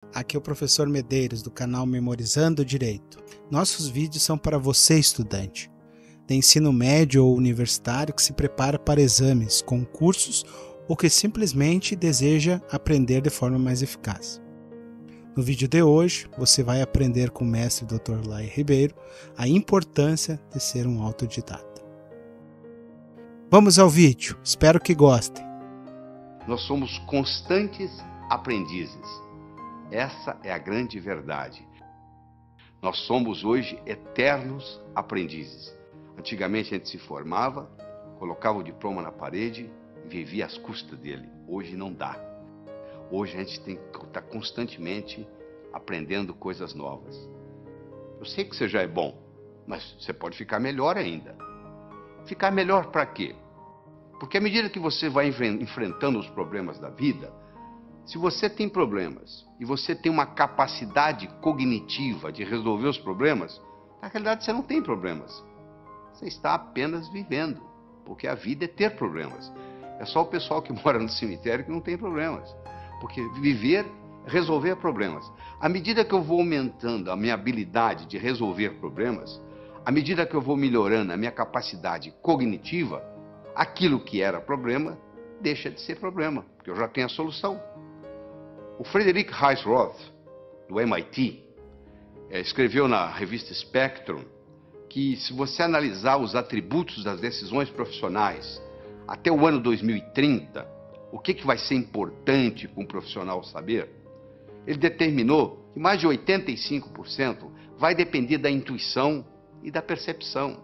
Aqui é o professor Medeiros, do canal Memorizando Direito. Nossos vídeos são para você, estudante, de ensino médio ou universitário que se prepara para exames, concursos ou que simplesmente deseja aprender de forma mais eficaz. No vídeo de hoje, você vai aprender com o mestre Dr. Lai Ribeiro a importância de ser um autodidata. Vamos ao vídeo, espero que gostem. Nós somos constantes aprendizes. Essa é a grande verdade. Nós somos hoje eternos aprendizes. Antigamente a gente se formava, colocava o diploma na parede e vivia às custas dele. Hoje não dá. Hoje a gente tem que estar constantemente aprendendo coisas novas. Eu sei que você já é bom, mas você pode ficar melhor ainda. Ficar melhor para quê? Porque à medida que você vai enfrentando os problemas da vida, se você tem problemas e você tem uma capacidade cognitiva de resolver os problemas, na realidade você não tem problemas. Você está apenas vivendo, porque a vida é ter problemas. É só o pessoal que mora no cemitério que não tem problemas. Porque viver é resolver problemas. À medida que eu vou aumentando a minha habilidade de resolver problemas, à medida que eu vou melhorando a minha capacidade cognitiva, aquilo que era problema deixa de ser problema, porque eu já tenho a solução. O Frederick Heisroth, do MIT, escreveu na revista Spectrum que se você analisar os atributos das decisões profissionais até o ano 2030, o que vai ser importante para um profissional saber, ele determinou que mais de 85% vai depender da intuição e da percepção.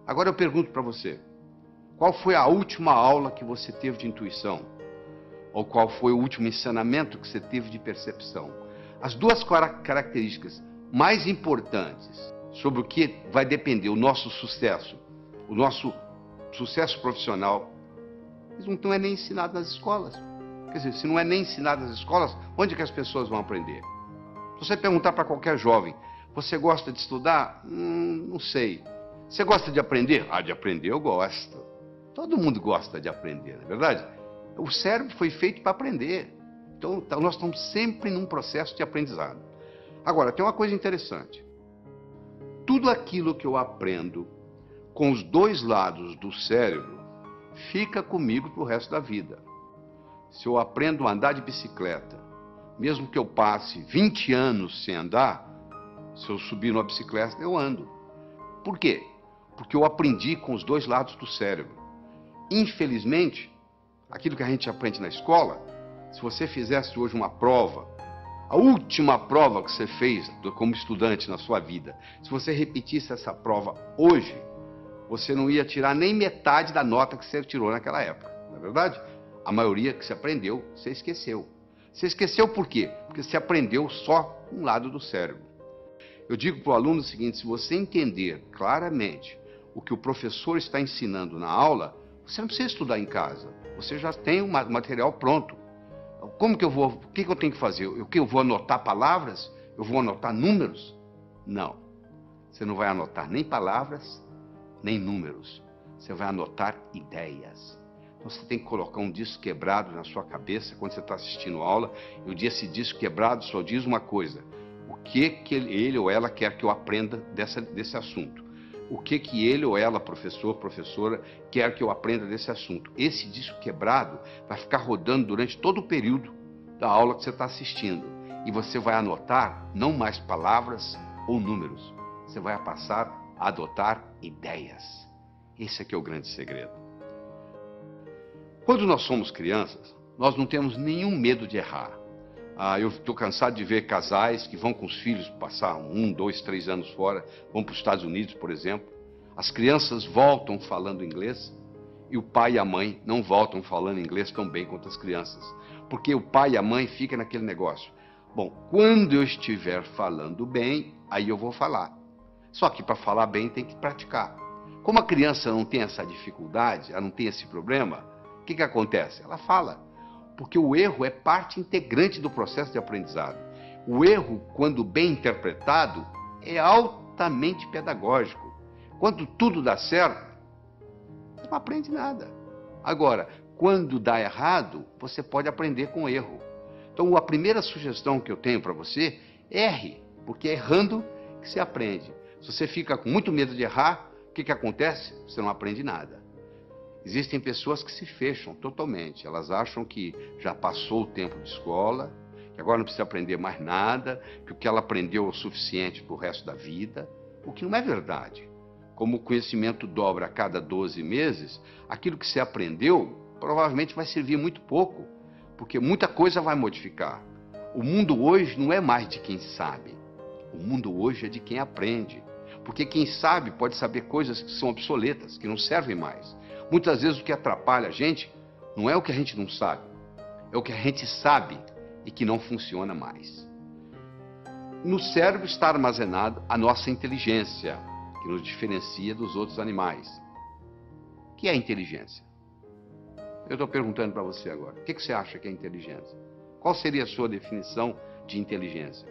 Agora eu pergunto para você, qual foi a última aula que você teve de intuição? Ou qual foi o último ensinamento que você teve de percepção? As duas características mais importantes sobre o que vai depender o nosso sucesso profissional, isso não é nem ensinado nas escolas. Quer dizer, se não é nem ensinado nas escolas, onde que as pessoas vão aprender? Se você perguntar para qualquer jovem, você gosta de estudar? Não sei. Você gosta de aprender? Ah, de aprender eu gosto. Todo mundo gosta de aprender, não é verdade? O cérebro foi feito para aprender. Então, nós estamos sempre num processo de aprendizado. Agora, tem uma coisa interessante. Tudo aquilo que eu aprendo com os dois lados do cérebro fica comigo para o resto da vida. Se eu aprendo a andar de bicicleta, mesmo que eu passe 20 anos sem andar, se eu subir numa bicicleta, eu ando. Por quê? Porque eu aprendi com os dois lados do cérebro. Infelizmente, aquilo que a gente aprende na escola, se você fizesse hoje uma prova, a última prova que você fez como estudante na sua vida, se você repetisse essa prova hoje, você não ia tirar nem metade da nota que você tirou naquela época, não é verdade? A maioria que você aprendeu, você esqueceu. Você esqueceu por quê? Porque você aprendeu só um lado do cérebro. Eu digo para o aluno o seguinte, se você entender claramente o que o professor está ensinando na aula, você não precisa estudar em casa. Você já tem o material pronto. Como que eu vou, o que eu tenho que fazer? Eu vou anotar palavras? Eu vou anotar números? Não. Você não vai anotar nem palavras, nem números. Você vai anotar ideias. Então você tem que colocar um disco quebrado na sua cabeça quando você está assistindo a aula. E esse disco quebrado só diz uma coisa. O que ele ou ela quer que eu aprenda desse assunto? O que ele ou ela, professor, professora, quer que eu aprenda desse assunto. Esse disco quebrado vai ficar rodando durante todo o período da aula que você está assistindo. E você vai anotar não mais palavras ou números. Você vai passar a adotar ideias. Esse aqui é o grande segredo. Quando nós somos crianças, nós não temos nenhum medo de errar. Eu estou cansado de ver casais que vão com os filhos passar 1, 2, 3 anos fora, vão para os Estados Unidos, por exemplo. As crianças voltam falando inglês e o pai e a mãe não voltam falando inglês tão bem quanto as crianças. Porque o pai e a mãe ficam naquele negócio. Bom, quando eu estiver falando bem, aí eu vou falar. Só que para falar bem tem que praticar. Como a criança não tem essa dificuldade, ela não tem esse problema, o que acontece? Ela fala. Porque o erro é parte integrante do processo de aprendizado. O erro, quando bem interpretado, é altamente pedagógico. Quando tudo dá certo, você não aprende nada. Agora, quando dá errado, você pode aprender com erro. Então, a primeira sugestão que eu tenho para você é erre, porque é errando que você aprende. Se você fica com muito medo de errar, o que acontece? Você não aprende nada. Existem pessoas que se fecham totalmente. Elas acham que já passou o tempo de escola, que agora não precisa aprender mais nada, que o que ela aprendeu é o suficiente para o resto da vida, o que não é verdade. Como o conhecimento dobra a cada 12 meses, aquilo que você aprendeu provavelmente vai servir muito pouco, porque muita coisa vai modificar. O mundo hoje não é mais de quem sabe. O mundo hoje é de quem aprende. Porque quem sabe pode saber coisas que são obsoletas, que não servem mais. Muitas vezes o que atrapalha a gente não é o que a gente não sabe, é o que a gente sabe e que não funciona mais. No cérebro está armazenada a nossa inteligência, que nos diferencia dos outros animais. O que é inteligência? Eu estou perguntando para você agora. O que você acha que é inteligência? Qual seria a sua definição de inteligência?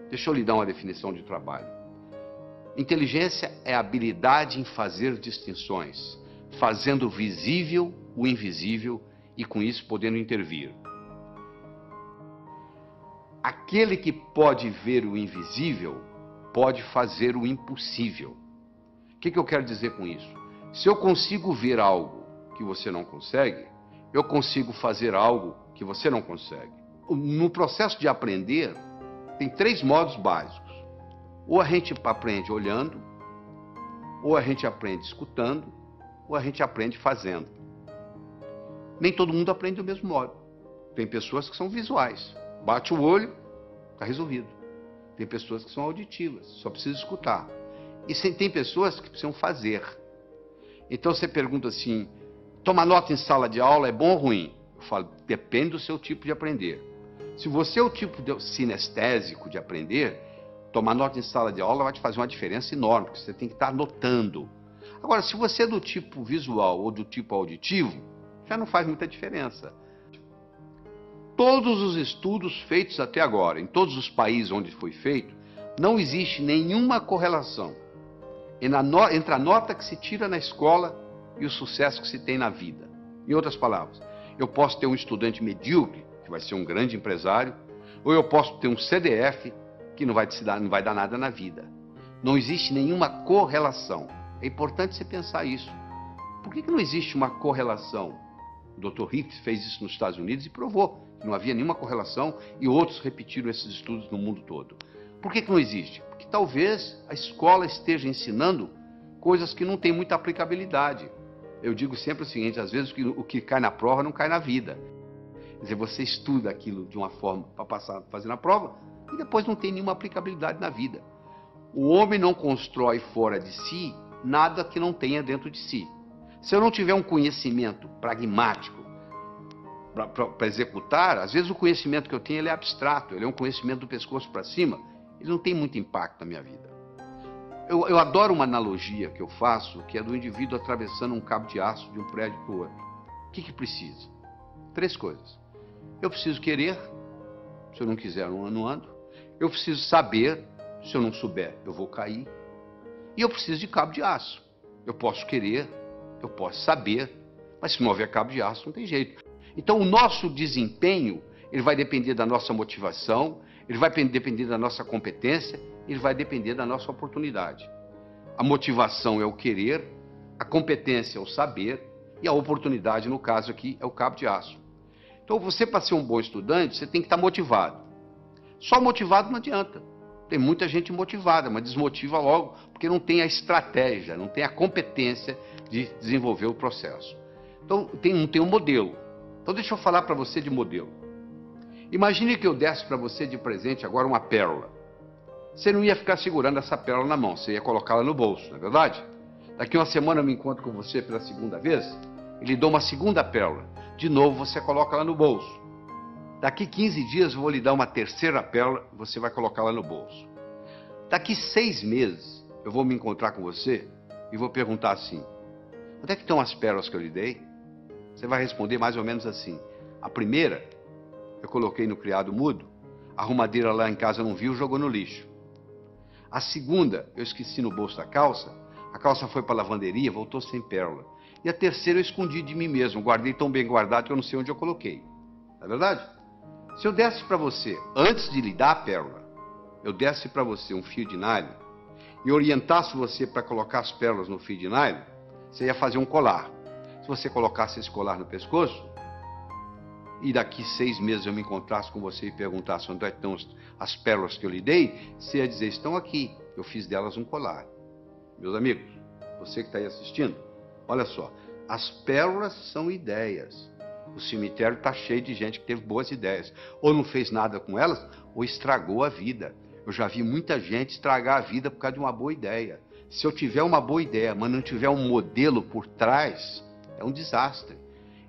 Deixa eu lhe dar uma definição de trabalho. Inteligência é a habilidade em fazer distinções, fazendo visível o invisível e com isso podendo intervir. Aquele que pode ver o invisível pode fazer o impossível. O que eu quero dizer com isso? Se eu consigo ver algo que você não consegue, eu consigo fazer algo que você não consegue. No processo de aprender, tem 3 modos básicos. Ou a gente aprende olhando, ou a gente aprende escutando, ou a gente aprende fazendo. Nem todo mundo aprende do mesmo modo. Tem pessoas que são visuais. Bate o olho, está resolvido. Tem pessoas que são auditivas, só precisa escutar. E tem pessoas que precisam fazer. Então você pergunta assim, tomar nota em sala de aula é bom ou ruim? Eu falo, depende do seu tipo de aprender. Se você é o tipo de sinestésico de aprender, tomar nota em sala de aula vai te fazer uma diferença enorme, porque você tem que estar anotando. Agora, se você é do tipo visual ou do tipo auditivo, já não faz muita diferença. Todos os estudos feitos até agora, em todos os países onde foi feito, não existe nenhuma correlação entre a nota que se tira na escola e o sucesso que se tem na vida. Em outras palavras, eu posso ter um estudante medíocre, que vai ser um grande empresário, ou eu posso ter um CDF, que não vai dar nada na vida. Não existe nenhuma correlação. É importante você pensar isso. Por que não existe uma correlação? O Dr. Hicks fez isso nos Estados Unidos e provou que não havia nenhuma correlação e outros repetiram esses estudos no mundo todo. Por que não existe? Porque talvez a escola esteja ensinando coisas que não têm muita aplicabilidade. Eu digo sempre o seguinte, às vezes o que cai na prova não cai na vida. Quer dizer, você estuda aquilo de uma forma para fazer na prova e depois não tem nenhuma aplicabilidade na vida. O homem não constrói fora de si nada que não tenha dentro de si. Se eu não tiver um conhecimento pragmático para executar, às vezes o conhecimento que eu tenho ele é abstrato, ele é um conhecimento do pescoço para cima, ele não tem muito impacto na minha vida. Eu adoro uma analogia que eu faço, que é do indivíduo atravessando um cabo de aço de um prédio para o outro. O que precisa? 3 coisas. Eu preciso querer, se eu não quiser eu não ando. Eu preciso saber, se eu não souber eu vou cair. E eu preciso de cabo de aço. Eu posso querer, eu posso saber, mas se não houver cabo de aço não tem jeito. Então o nosso desempenho, ele vai depender da nossa motivação, ele vai depender da nossa competência, ele vai depender da nossa oportunidade. A motivação é o querer, a competência é o saber e a oportunidade, no caso aqui, é o cabo de aço. Então você, para ser um bom estudante, você tem que estar motivado. Só motivado não adianta. Tem muita gente motivada, mas desmotiva logo, porque não tem a estratégia, não tem a competência de desenvolver o processo. Então não tem um modelo. Então deixa eu falar para você de modelo. Imagine que eu desse para você de presente agora uma pérola. Você não ia ficar segurando essa pérola na mão, você ia colocá-la no bolso, não é verdade? Daqui uma semana eu me encontro com você pela segunda vez, e lhe dou uma segunda pérola. De novo você coloca ela no bolso. Daqui 15 dias eu vou lhe dar uma terceira pérola, você vai colocá-la no bolso. Daqui 6 meses eu vou me encontrar com você e vou perguntar assim, onde é que estão as pérolas que eu lhe dei? Você vai responder mais ou menos assim, a primeira eu coloquei no criado mudo, a arrumadeira lá em casa não viu, jogou no lixo. A segunda eu esqueci no bolso da calça, a calça foi para a lavanderia, voltou sem pérola. E a terceira eu escondi de mim mesmo, guardei tão bem guardado que eu não sei onde eu coloquei. Não é verdade? Se eu desse para você, antes de lhe dar a pérola, eu desse para você um fio de nylon e orientasse você para colocar as pérolas no fio de nylon, você ia fazer um colar. Se você colocasse esse colar no pescoço, e daqui 6 meses eu me encontrasse com você e perguntasse onde estão as pérolas que eu lhe dei, você ia dizer, estão aqui, eu fiz delas um colar. Meus amigos, você que está aí assistindo, olha só, as pérolas são ideias. O cemitério está cheio de gente que teve boas ideias. Ou não fez nada com elas, ou estragou a vida. Eu já vi muita gente estragar a vida por causa de uma boa ideia. Se eu tiver uma boa ideia, mas não tiver um modelo por trás, é um desastre.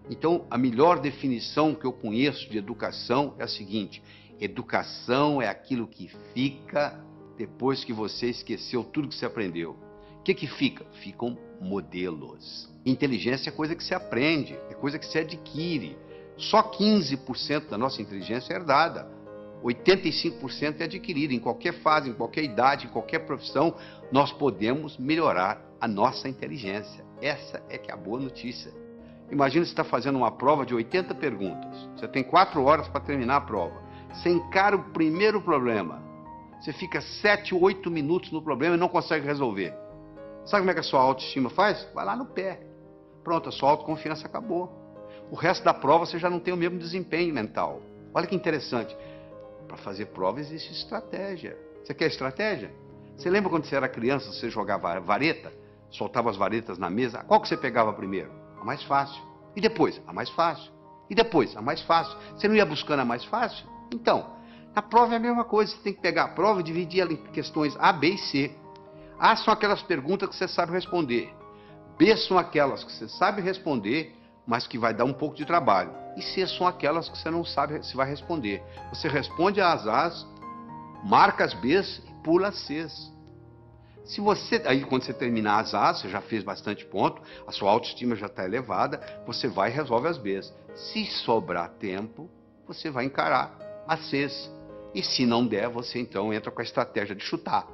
Então, a melhor definição que eu conheço de educação é a seguinte: educação é aquilo que fica depois que você esqueceu tudo que você aprendeu. O que fica? Ficam modelos. Inteligência é coisa que se aprende, é coisa que se adquire. Só 15% da nossa inteligência é herdada. 85% é adquirida. Em qualquer fase, em qualquer idade, em qualquer profissão, nós podemos melhorar a nossa inteligência. Essa é que é a boa notícia. Imagina você está fazendo uma prova de 80 perguntas. Você tem 4 horas para terminar a prova. Você encara o primeiro problema. Você fica 7, 8 minutos no problema e não consegue resolver. Sabe como é que a sua autoestima faz? Vai lá no pé. Pronto, a sua autoconfiança acabou. O resto da prova você já não tem o mesmo desempenho mental. Olha que interessante. Para fazer prova existe estratégia. Você quer estratégia? Você lembra quando você era criança, você jogava vareta? Soltava as varetas na mesa? Qual que você pegava primeiro? A mais fácil. E depois? A mais fácil. E depois? A mais fácil. Você não ia buscando a mais fácil? Então, na prova é a mesma coisa. Você tem que pegar a prova e dividir ela em questões A, B e C. A são aquelas perguntas que você sabe responder. B são aquelas que você sabe responder, mas que vai dar um pouco de trabalho. E C são aquelas que você não sabe se vai responder. Você responde às A's, marca as B's e pula as C's. Se você, aí quando você terminar as A's, você já fez bastante ponto, a sua autoestima já está elevada, você vai e resolve as B's. Se sobrar tempo, você vai encarar as C's. E se não der, você então entra com a estratégia de chutar.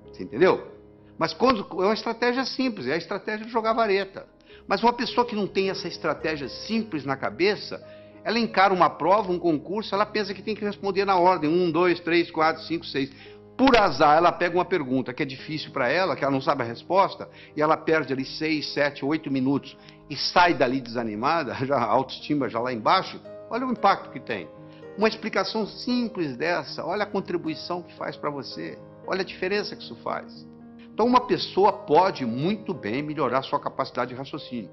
Você entendeu? Mas quando, é uma estratégia simples, é a estratégia de jogar vareta. Mas uma pessoa que não tem essa estratégia simples na cabeça, ela encara uma prova, um concurso, ela pensa que tem que responder na ordem, 1, 2, 3, 4, 5, 6. Por azar, ela pega uma pergunta que é difícil para ela, que ela não sabe a resposta, e ela perde ali 6, 7, 8 minutos e sai dali desanimada, já a autoestima já lá embaixo. Olha o impacto que tem. Uma explicação simples dessa, olha a contribuição que faz para você, olha a diferença que isso faz. Então, uma pessoa pode muito bem melhorar sua capacidade de raciocínio.